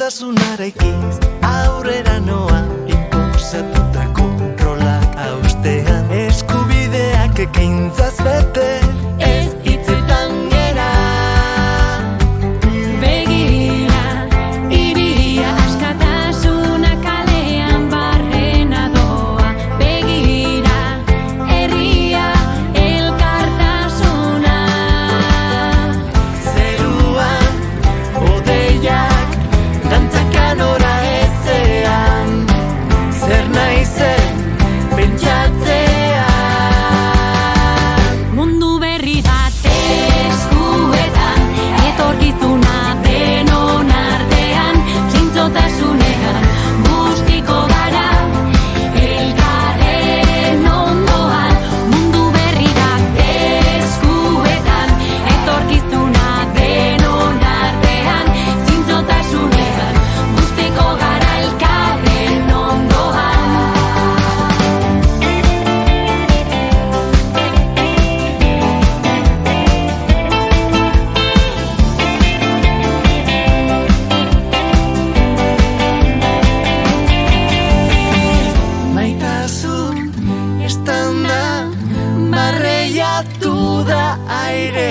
Elkartasunarekiz aurrera noa, inposatutako rolak haustean, eskubideak ekintzaz bete, ez hitzetan gera. Begira, iria askatasuna kalean barrena doa. Begira, herria elkartasuna. Zeruan, odeiak, dantzakan ora ezean, zer naizen pentsatzean. Mundu berri bat eskuetan, etorkizuna denon artean, zintzotasunean guztiko gara, elkarren ondoan. Mundu berri bat eskuetan, etorkizuna denon artean, zintzotasunean guztiko gara, elkarren ondoan. Maitasun estanda barreiatu da aire